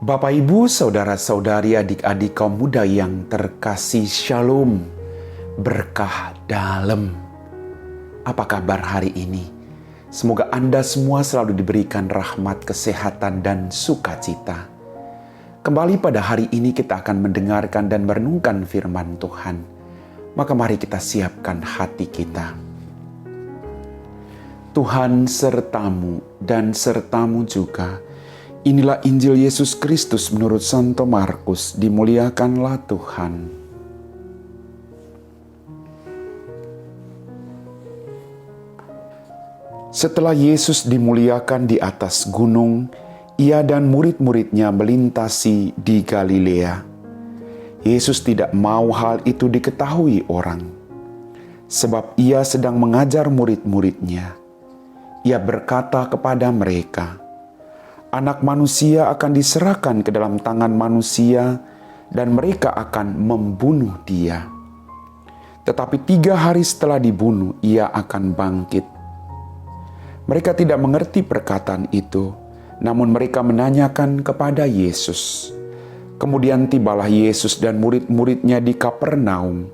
Bapak, Ibu, saudara-saudari, adik-adik kaum muda yang terkasih, Shalom, berkah dalam. Apa kabar hari ini? Semoga Anda semua selalu diberikan rahmat, kesehatan, dan sukacita. Kembali pada hari ini kita akan mendengarkan dan merenungkan firman Tuhan. Maka mari kita siapkan hati kita. Tuhan sertamu dan sertamu juga. Inilah Injil Yesus Kristus menurut Santo Markus. Dimuliakanlah Tuhan. Setelah Yesus dimuliakan di atas gunung, Ia dan murid-muridnya melintasi di Galilea. Yesus tidak mau hal itu diketahui orang, sebab Ia sedang mengajar murid-muridnya. Ia berkata kepada mereka, Anak manusia akan diserahkan ke dalam tangan manusia dan mereka akan membunuh dia. Tetapi 3 hari setelah dibunuh, ia akan bangkit. Mereka tidak mengerti perkataan itu, namun mereka menanyakan kepada Yesus. Kemudian tibalah Yesus dan murid-muridnya di Kapernaum.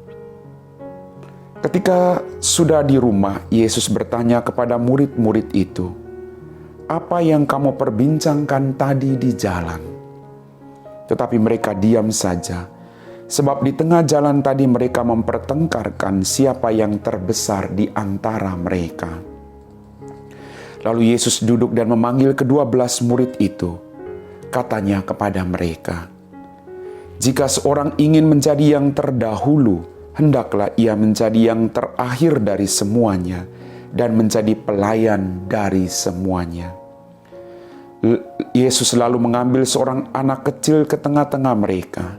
Ketika sudah di rumah, Yesus bertanya kepada murid-murid itu, apa yang kamu perbincangkan tadi di jalan? Tetapi mereka diam saja, sebab di tengah jalan tadi mereka mempertengkarkan siapa yang terbesar di antara mereka. Lalu Yesus duduk dan memanggil ke-12 murid itu. Katanya kepada mereka, jika seorang ingin menjadi yang terdahulu, hendaklah ia menjadi yang terakhir dari semuanya, dan menjadi pelayan dari semuanya. Yesus lalu mengambil seorang anak kecil ke tengah-tengah mereka.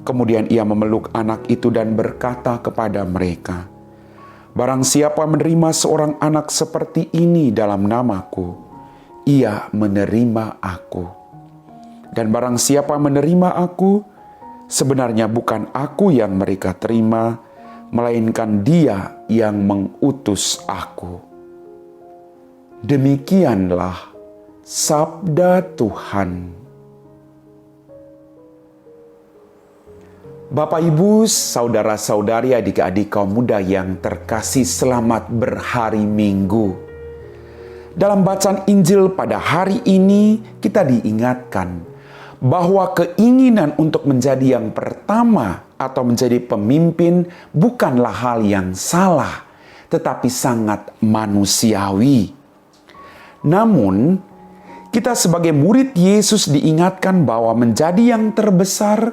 Kemudian ia memeluk anak itu dan berkata kepada mereka, barang siapa menerima seorang anak seperti ini dalam namaku, ia menerima aku. Dan barang siapa menerima aku, sebenarnya bukan aku yang mereka terima, melainkan Dia yang mengutus aku. Demikianlah sabda Tuhan. Bapak, Ibu, saudara-saudari, adik-adik kaum muda yang terkasih, selamat berhari Minggu. Dalam bacaan Injil pada hari ini, kita diingatkan bahwa keinginan untuk menjadi yang pertama atau menjadi pemimpin bukanlah hal yang salah, tetapi sangat manusiawi. Namun, kita sebagai murid Yesus diingatkan bahwa menjadi yang terbesar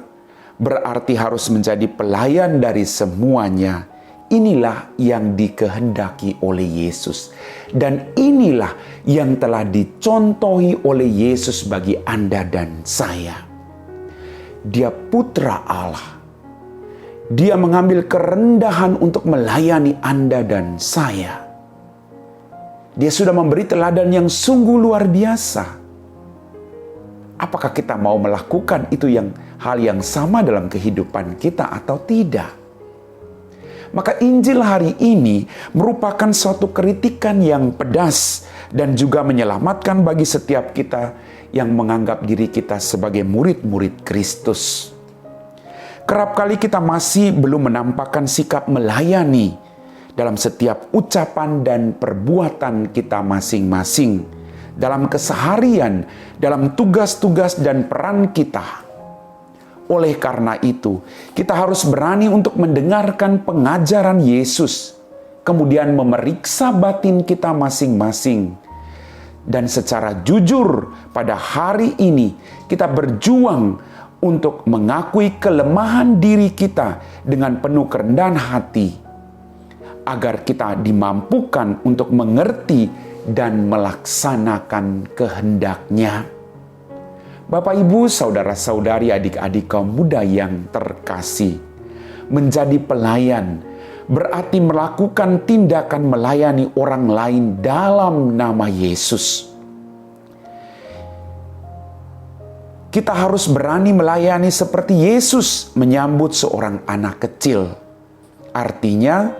berarti harus menjadi pelayan dari semuanya. Inilah yang dikehendaki oleh Yesus. Dan inilah yang telah dicontohi oleh Yesus bagi Anda dan saya. Dia putra Allah. Dia mengambil kerendahan untuk melayani Anda dan saya. Dia sudah memberi teladan yang sungguh luar biasa. Apakah kita mau melakukan itu hal yang sama dalam kehidupan kita atau tidak? Maka Injil hari ini merupakan suatu kritikan yang pedas dan juga menyelamatkan bagi setiap kita yang menganggap diri kita sebagai murid-murid Kristus. Kerap kali kita masih belum menampakkan sikap melayani dalam setiap ucapan dan perbuatan kita masing-masing, dalam keseharian, dalam tugas-tugas dan peran kita. Oleh karena itu, kita harus berani untuk mendengarkan pengajaran Yesus, kemudian memeriksa batin kita masing-masing. Dan secara jujur, pada hari ini kita berjuang untuk mengakui kelemahan diri kita dengan penuh kerendahan hati, agar kita dimampukan untuk mengerti dan melaksanakan kehendak-Nya. Bapak, Ibu, saudara-saudari, adik-adik kaum muda yang terkasih, menjadi pelayan berarti melakukan tindakan melayani orang lain dalam nama Yesus. Kita harus berani melayani seperti Yesus menyambut seorang anak kecil. Artinya,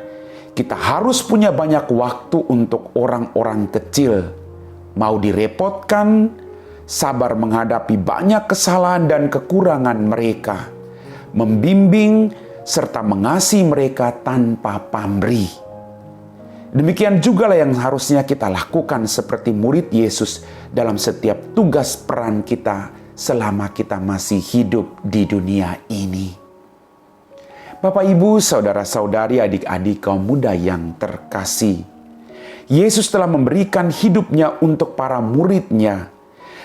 kita harus punya banyak waktu untuk orang-orang kecil. Mau direpotkan, sabar menghadapi banyak kesalahan dan kekurangan mereka, membimbing serta mengasihi mereka tanpa pamrih. Demikian juga lah yang harusnya kita lakukan seperti murid Yesus dalam setiap tugas peran kita selama kita masih hidup di dunia ini. Bapak, Ibu, saudara-saudari, adik-adik kaum muda yang terkasih, Yesus telah memberikan hidupnya untuk para muridnya.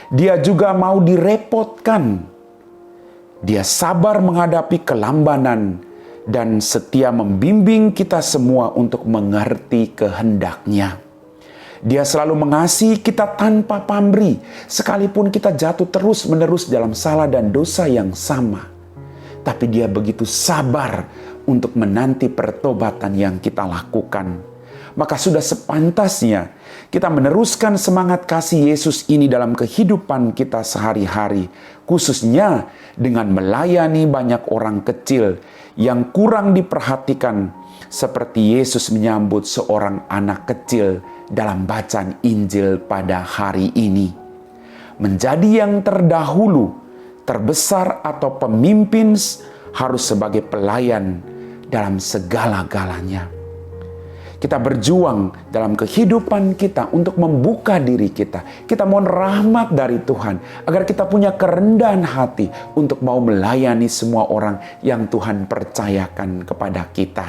Dia juga mau direpotkan. Dia sabar menghadapi kelambanan dan setia membimbing kita semua untuk mengerti kehendak-Nya. Dia selalu mengasihi kita tanpa pamrih, sekalipun kita jatuh terus-menerus dalam salah dan dosa yang sama. Tapi Dia begitu sabar untuk menanti pertobatan yang kita lakukan. Maka sudah sepantasnya kita meneruskan semangat kasih Yesus ini dalam kehidupan kita sehari-hari, khususnya dengan melayani banyak orang kecil yang kurang diperhatikan, seperti Yesus menyambut seorang anak kecil dalam bacaan Injil pada hari ini. Menjadi yang terdahulu, terbesar atau pemimpin harus sebagai pelayan dalam segala-galanya. Kita berjuang dalam kehidupan kita untuk membuka diri kita. Kita mohon rahmat dari Tuhan agar kita punya kerendahan hati untuk mau melayani semua orang yang Tuhan percayakan kepada kita.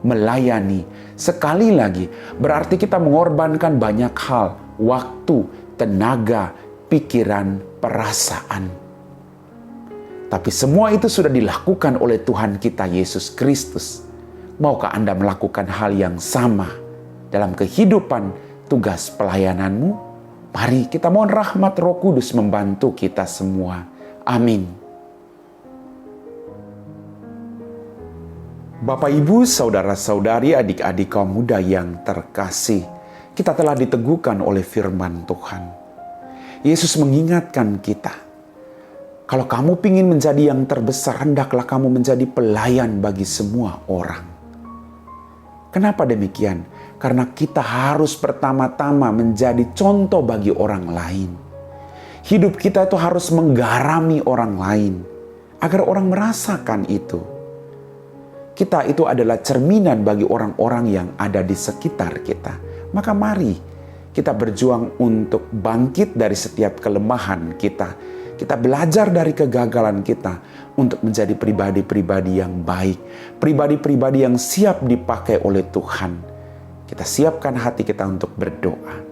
Melayani, sekali lagi, berarti kita mengorbankan banyak hal, waktu, tenaga, pikiran, perasaan. Tapi semua itu sudah dilakukan oleh Tuhan kita Yesus Kristus. Maukah Anda melakukan hal yang sama dalam kehidupan tugas pelayananmu? Mari kita mohon rahmat Roh Kudus membantu kita semua. Amin. Bapak, Ibu, saudara-saudari, adik-adik kaum muda yang terkasih, kita telah diteguhkan oleh firman Tuhan. Yesus mengingatkan kita, kalau kamu ingin menjadi yang terbesar, hendaklah kamu menjadi pelayan bagi semua orang. Kenapa demikian? Karena kita harus pertama-tama menjadi contoh bagi orang lain. Hidup kita itu harus menggarami orang lain, agar orang merasakan itu. Kita itu adalah cerminan bagi orang-orang yang ada di sekitar kita. Maka mari kita berjuang untuk bangkit dari setiap kelemahan kita. Kita belajar dari kegagalan kita untuk menjadi pribadi-pribadi yang baik. Pribadi-pribadi yang siap dipakai oleh Tuhan. Kita siapkan hati kita untuk berdoa.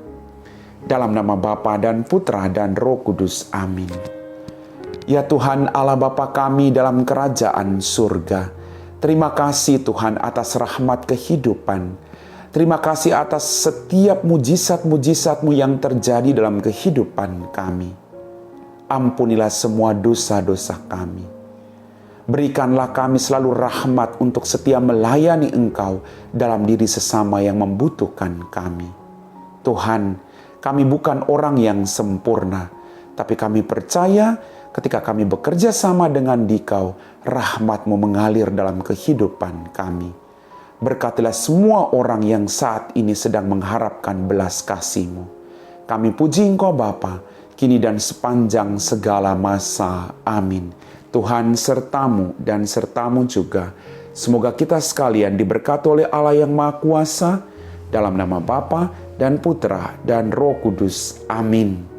Dalam nama Bapa dan Putra dan Roh Kudus. Amin. Ya Tuhan Allah Bapa kami dalam kerajaan surga. Terima kasih Tuhan atas rahmat kehidupan. Terima kasih atas setiap mujizat-mujizat-Mu yang terjadi dalam kehidupan kami. Ampunilah semua dosa-dosa kami. Berikanlah kami selalu rahmat untuk setia melayani Engkau dalam diri sesama yang membutuhkan kami. Tuhan, kami bukan orang yang sempurna, tapi kami percaya ketika kami bekerja sama dengan Dikau, rahmat-Mu mengalir dalam kehidupan kami. Berkatilah semua orang yang saat ini sedang mengharapkan belas kasih-Mu. Kami puji Engkau Bapa, kini dan sepanjang segala masa. Amin. Tuhan sertamu dan sertamu juga. Semoga kita sekalian diberkati oleh Allah yang Maha Kuasa, dalam nama Bapa dan Putra dan Roh Kudus. Amin.